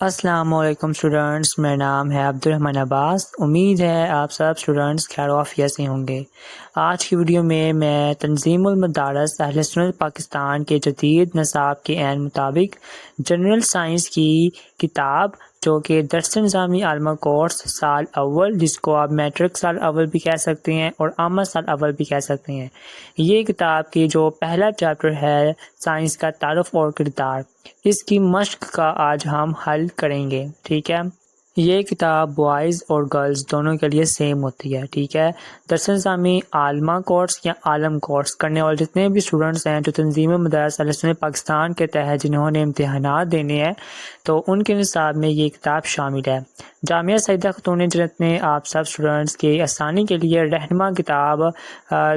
السلام علیکم اسٹوڈنٹس، میرا نام ہے عبدالرحمن عباس۔ امید ہے آپ سب اسٹوڈنٹس خیر و عافیت سے ہوں گے۔ آج کی ویڈیو میں تنظیم المدارس اہل سنت پاکستان کے جدید نصاب کے عین مطابق جنرل سائنس کی کتاب جو کہ درس نظامی عالمہ کورس سال اول، جس کو آپ میٹرک سال اول بھی کہہ سکتے ہیں اور عامہ سال اول بھی کہہ سکتے ہیں، یہ کتاب کی جو پہلا چیپٹر ہے سائنس کا تعارف اور کردار، اس کی مشق کا آج ہم حل کریں گے۔ ٹھیک ہے، یہ کتاب بوائز اور گرلز دونوں کے لیے سیم ہوتی ہے۔ ٹھیک ہے، درس نظامی عالمہ کورس یا عالم کورس کرنے والے جتنے بھی اسٹوڈنٹس ہیں جو تنظیم مدارس اہل سنت پاکستان کے تحت جنہوں نے امتحانات دینے ہیں، تو ان کے نصاب میں یہ کتاب شامل ہے۔ جامعہ سیدہ خاتون جنت نے آپ سب اسٹوڈنٹس کی آسانی کے لیے رہنما کتاب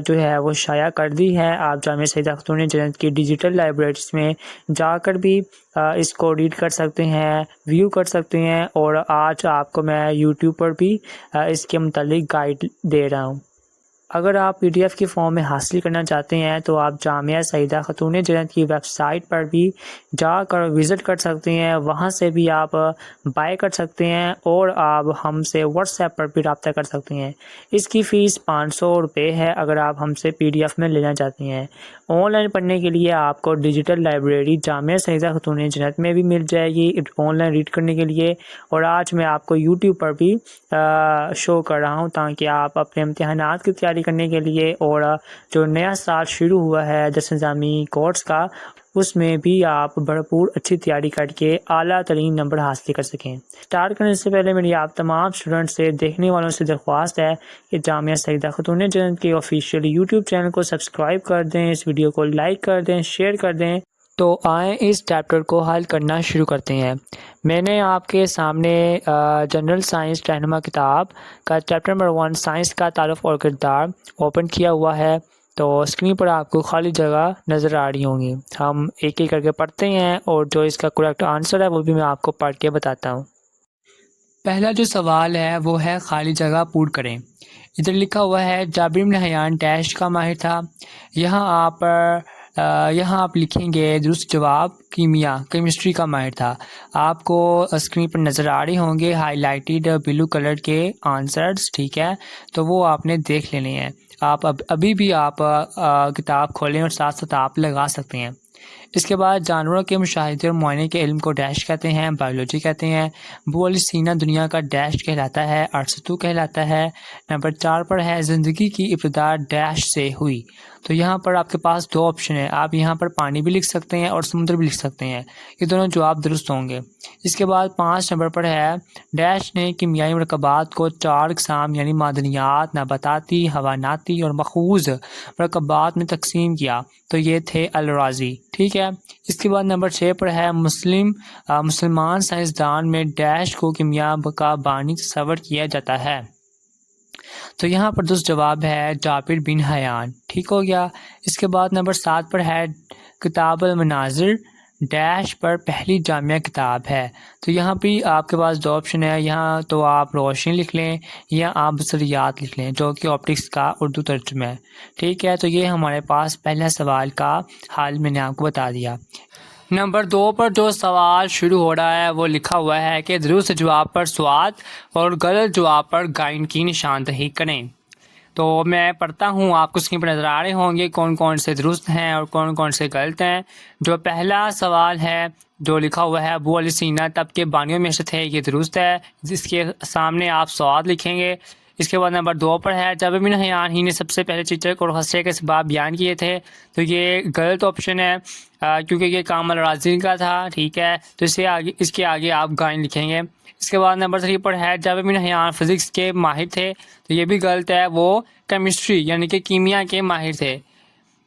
جو ہے وہ شائع کر دی ہے۔ آپ جامعہ سیدہ خاتون جنت کی ڈیجیٹل لائبریریز میں جا کر بھی اس کو ریڈ کر سکتے ہیں، ویو کر سکتے ہیں، اور آج آپ کو میں یوٹیوب پر بھی اس کے متعلق گائیڈ دے رہا ہوں۔ اگر آپ پی ڈی ایف کی فارم میں حاصل کرنا چاہتے ہیں تو آپ جامعہ سیدہ خاتون جنت کی ویب سائٹ پر بھی جا کر وزٹ کر سکتے ہیں، وہاں سے بھی آپ بائی کر سکتے ہیں، اور آپ ہم سے واٹس ایپ پر بھی رابطہ کر سکتے ہیں۔ اس کی فیس 500 روپے ہے اگر آپ ہم سے پی ڈی ایف میں لینا چاہتے ہیں۔ آن لائن پڑھنے کے لیے آپ کو ڈیجیٹل لائبریری جامعہ سیدہ خاتون جنت میں بھی مل جائے گی آن لائن ریڈ کرنے کے لیے، اور آج میں آپ کو یوٹیوب پر بھی شو کر رہا ہوں تاکہ آپ اپنے امتحانات کی تیاری کرنے کے لیے اور جو نیا سال شروع ہوا ہے درس نظامی کورس کا، اس میں بھی آپ بھرپور اچھی تیاری کر کے اعلیٰ ترین نمبر حاصل کر سکیں۔ سٹارٹ کرنے سے پہلے میری آپ تمام اسٹوڈنٹ سے، دیکھنے والوں سے درخواست ہے کہ جامعہ سیدہ خاتون جنت کے آفیشیل یوٹیوب چینل کو سبسکرائب کر دیں، اس ویڈیو کو لائک کر دیں، شیئر کر دیں۔ تو آئیں اس چیپٹر کو حل کرنا شروع کرتے ہیں۔ میں نے آپ کے سامنے جنرل سائنس رہنما کتاب کا چیپٹر نمبر 1 سائنس کا تعارف اور کردار اوپن کیا ہوا ہے، تو اسکرین پر آپ کو خالی جگہ نظر آ رہی ہوں گی۔ ہم ایک ایک کر کے پڑھتے ہیں اور جو اس کا کریکٹ آنسر ہے وہ بھی میں آپ کو پڑھ کے بتاتا ہوں۔ پہلا جو سوال ہے وہ ہے خالی جگہ پور کریں۔ ادھر لکھا ہوا ہے جابر بن حیان ڈیش کا ماہر تھا۔ یہاں آپ لکھیں گے درست جواب کیمسٹری کا ماہر تھا۔ آپ کو اسکرین پر نظر آ رہے ہوں گے ہائی لائٹڈ بلو کلر کے آنسرز، ٹھیک ہے، تو وہ آپ نے دیکھ لینے ہیں۔ آپ ابھی بھی آپ کتاب کھولیں اور ساتھ ساتھ آپ لگا سکتے ہیں۔ اس کے بعد جانوروں کے مشاہدے اور معائنے کے علم کو ڈیش کہتے ہیں، بایولوجی کہتے ہیں۔ ابو علی سینا دنیا کا ڈیش کہلاتا ہے، ارسطو کہلاتا ہے۔ نمبر 4 پر ہے زندگی کی ابتدا ڈیش سے ہوئی۔ تو یہاں پر آپ کے پاس 2 آپشن ہیں، آپ یہاں پر پانی بھی لکھ سکتے ہیں اور سمندر بھی لکھ سکتے ہیں، یہ دونوں جواب درست ہوں گے۔ اس کے بعد 5 نمبر پر ہے ڈیش نے کیمیائی مرکبات کو 4 اقسام یعنی معدنیات، نباتاتی، حیواناتی اور ماخوذ مرکبات میں تقسیم کیا، تو یہ تھے الراضی، ٹھیک ہے۔ اس کے بعد نمبر 6 پر ہے مسلمان سائنسدان میں ڈیش کو کیمیا کا بانی تصور کیا جاتا ہے، تو یہاں پر درست جواب ہے جابر بن حیان، ٹھیک ہو گیا۔ اس کے بعد نمبر 7 پر ہے کتاب المناظر ڈیش پر پہلی جامعہ کتاب ہے، تو یہاں بھی آپ کے پاس 2 آپشن ہے، یہاں تو آپ روشنی لکھ لیں یا آپ بصریات لکھ لیں جو کہ آپٹکس کا اردو ترجمہ ہے، ٹھیک ہے۔ تو یہ ہمارے پاس پہلا سوال کا حل میں نے آپ کو بتا دیا۔ نمبر 2 پر جو سوال شروع ہو رہا ہے وہ لکھا ہوا ہے کہ درست جواب پر سوات اور غلط جواب پر گائن کی نشاندہی کریں۔ تو میں پڑھتا ہوں، آپ کو اسکرین پر نظر آ رہے ہوں گے کون کون سے درست ہیں اور کون کون سے غلط ہیں۔ جو پہلا سوال ہے جو لکھا ہوا ہے ابو علی سینا تب کے بانیوں میں سے تھے، یہ درست ہے، جس کے سامنے آپ سواد لکھیں گے۔ اس کے بعد نمبر 2 پر ہے جابر بن حیان ہی نے سب سے پہلے چچک اور خسرے کے اسباب بیان کیے تھے، تو یہ غلط آپشن ہے کیونکہ یہ کام الراضی کا تھا، ٹھیک ہے، تو اس کے آگے آپ گائن لکھیں گے۔ اس کے بعد نمبر 3 پر ہے جابر بن حیان فزکس کے ماہر تھے، تو یہ بھی غلط ہے، وہ کیمسٹری یعنی کہ کیمیا کے ماہر تھے۔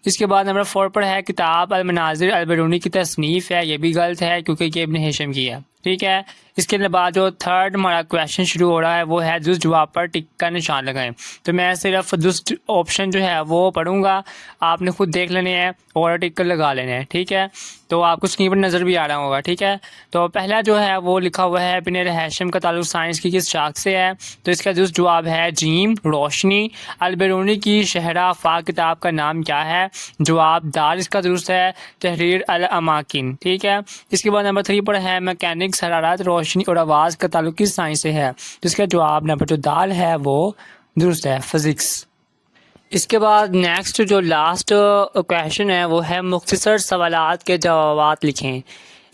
اس کے بعد نمبر 4 پر ہے کتاب المناظر البیرونی کی تصنیف ہے، یہ بھی غلط ہے کیونکہ یہ ابن ہشام کی ہے، ٹھیک ہے۔ اس کے بعد جو 3rd ہمارا کویشچن شروع ہو رہا ہے وہ ہے درست جواب پر ٹک کا نشان لگائیں، تو میں صرف درست آپشن جو ہے وہ پڑھوں گا، آپ نے خود دیکھ لینے ہیں اور ٹک لگا لینے ہیں، ٹھیک ہے۔ تو آپ کو اسکرین پر نظر بھی آ رہا ہوگا، ٹھیک ہے۔ تو پہلا جو ہے وہ لکھا ہوا ہے ابن ہشام کا تعلق سائنس کی کس شاخ سے ہے، تو اس کا درست جواب ہے جیم روشنی۔ البیرونی کی شہرہ افاق کتاب کا نام کیا ہے، جواب دال اس کا درست ہے، تحریر الاماکن، ٹھیک ہے۔ اس کے بعد نمبر 3 پر ہے میکینک میکینکس حرارت روشنی اور آواز کا تعلق کس سائنس سے ہے؟ جس کا جواب نمبر جو دال ہے وہ درست ہے، فزکس۔ اس کے بعد نیکسٹ جو لاسٹ کویشچن ہے وہ ہے مختصر سوالات کے جوابات لکھیں۔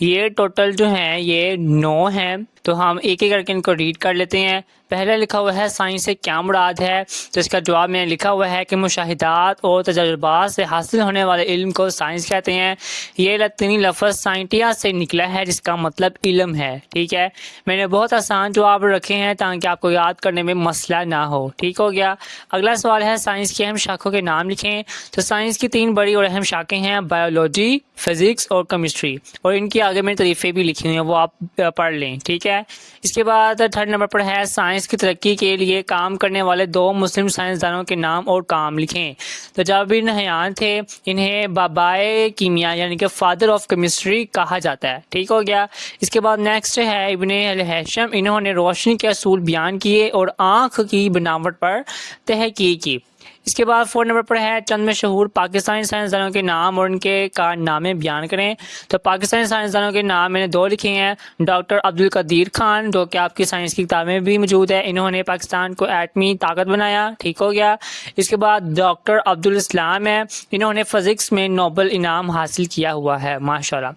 یہ ٹوٹل جو ہیں یہ 9 ہیں، تو ہم ایک ایک کر کے ان کو ریڈ کر لیتے ہیں۔ پہلا لکھا ہوا ہے سائنس سے کیا مراد ہے، تو اس کا جواب میں نے لکھا ہوا ہے کہ مشاہدات اور تجربات سے حاصل ہونے والے علم کو سائنس کہتے ہیں۔ یہ لاتینی لفظ سائنٹیا سے نکلا ہے جس کا مطلب علم ہے، ٹھیک ہے۔ میں نے بہت آسان جواب رکھے ہیں تاکہ آپ کو یاد کرنے میں مسئلہ نہ ہو، ٹھیک ہو گیا۔ اگلا سوال ہے سائنس کی اہم شاخوں کے نام لکھیں۔ تو سائنس کی 3 بڑی اور اہم شاخیں ہیں، بایولوجی، فزکس اور کیمسٹری، اور ان کی آگے میں تعریفیں بھی لکھی ہوئی ہیں، وہ آپ پڑھ لیں، ٹھیک ہے۔ اس کے بعد 3rd نمبر پر ہے سائنس کی ترقی کے لیے کام کرنے والے 2 مسلم سائنسدانوں کے نام اور کام لکھیں۔ تو جب ان حیان تھے انہیں بابائے کیمیا یعنی کہ فادر آف کیمسٹری کہا جاتا ہے، ٹھیک ہو گیا۔ اس کے بعد نیکسٹ ہے ابن الہیثم، انہوں نے روشنی کے اصول بیان کیے اور آنکھ کی بناوٹ پر تحقیق کی۔ اس کے بعد 4 نمبر پر ہے چند مشہور پاکستانی سائنسدانوں کے نام اور ان کے کارنامے بیان کریں۔ تو پاکستانی سائنسدانوں کے نام میں نے 2 لکھے ہیں، ڈاکٹر عبدالقدیر خان جو کہ آپ کی سائنس کی کتاب میں بھی موجود ہے، انہوں نے پاکستان کو ایٹمی طاقت بنایا، ٹھیک ہو گیا۔ اس کے بعد ڈاکٹر عبدالاسلام ہے، انہوں نے فزکس میں نوبل انعام حاصل کیا ہوا ہے، ماشاءاللہ۔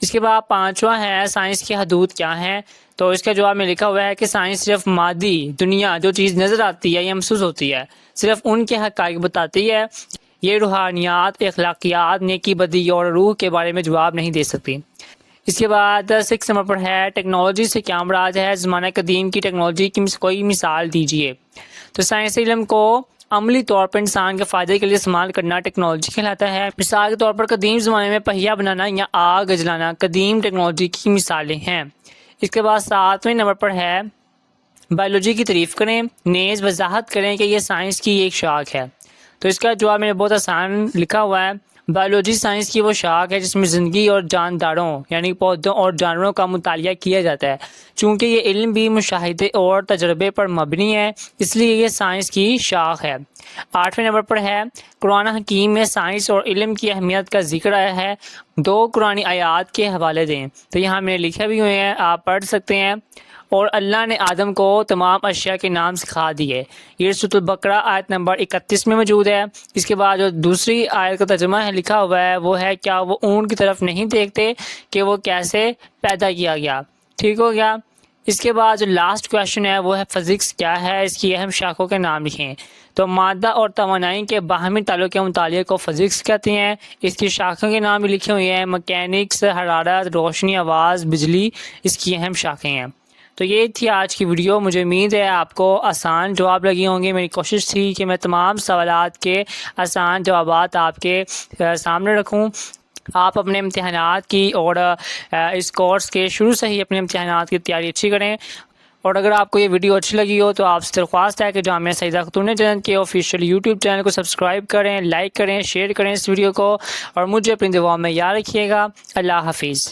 اس کے بعد 5واں ہے سائنس کی حدود کیا ہیں، تو اس کا جواب میں لکھا ہوا ہے کہ سائنس صرف مادی دنیا جو چیز نظر آتی ہے یا محسوس ہوتی ہے صرف ان کے حقائق بتاتی ہے، یہ روحانیات، اخلاقیات، نیکی بدی اور روح کے بارے میں جواب نہیں دے سکتی۔ اس کے بعد 6 نمبر پر ہے ٹیکنالوجی سے کیا مراد ہے، زمانہ قدیم کی ٹیکنالوجی کی کوئی مثال دیجیے۔ تو سائنس علم کو عملی طور پر انسان کے فائدے کے لیے استعمال کرنا ٹیکنالوجی کہلاتا ہے۔ مثال کے طور پر قدیم زمانے میں پہیا بنانا یا آگ جلانا قدیم ٹیکنالوجی کی مثالیں ہیں۔ اس کے بعد 7ویں نمبر پر ہے بایولوجی کی تعریف کریں، نیز وضاحت کریں کہ یہ سائنس کی ایک شاخ ہے۔ تو اس کا جواب میں نے بہت آسان لکھا ہوا ہے، بایولوجی سائنس کی وہ شاخ ہے جس میں زندگی اور جانداروں یعنی پودوں اور جانوروں کا مطالعہ کیا جاتا ہے۔ چونکہ یہ علم بھی مشاہدے اور تجربے پر مبنی ہے اس لیے یہ سائنس کی شاخ ہے۔ 8ویں نمبر پر ہے قرآن حکیم میں سائنس اور علم کی اہمیت کا ذکر آیا ہے، 2 قرآنی آیات کے حوالے دیں۔ تو یہاں میں نے لکھے بھی ہوئے ہیں، آپ پڑھ سکتے ہیں۔ اور اللہ نے آدم کو تمام اشیاء کے نام سکھا دیے، یہ سورۃ البقرہ آیت نمبر 31 میں موجود ہے۔ اس کے بعد جو دوسری آیت کا ترجمہ ہے لکھا ہوا ہے وہ ہے کیا وہ اونٹ کی طرف نہیں دیکھتے کہ وہ کیسے پیدا کیا گیا، ٹھیک ہو گیا۔ اس کے بعد جو لاسٹ کویشچن ہے وہ ہے فزکس کیا ہے، اس کی اہم شاخوں کے نام لکھیں۔ تو مادہ اور توانائی کے باہمی تعلق کے مطالعے کو فزکس کہتے ہیں، اس کی شاخوں کے نام بھی لکھے ہوئے ہیں، مکینکس، حرارت، روشنی، آواز، بجلی اس کی اہم شاخیں ہیں۔ تو یہ تھی آج کی ویڈیو، مجھے امید ہے آپ کو آسان جواب لگے ہوں گے۔ میری کوشش تھی کہ میں تمام سوالات کے آسان جوابات آپ کے سامنے رکھوں۔ آپ اپنے امتحانات کی اور اس کورس کے شروع سے ہی اپنے امتحانات کی تیاری اچھی کریں۔ اور اگر آپ کو یہ ویڈیو اچھی لگی ہو تو آپ سے درخواست ہے کہ جامعہ سعیدہ خاتون جنت کے آفیشیل یوٹیوب چینل کو سبسکرائب کریں، لائک کریں، شیئر کریں اس ویڈیو کو، اور مجھے اپنی دعاؤں میں یاد رکھیے گا۔ اللہ حافظ۔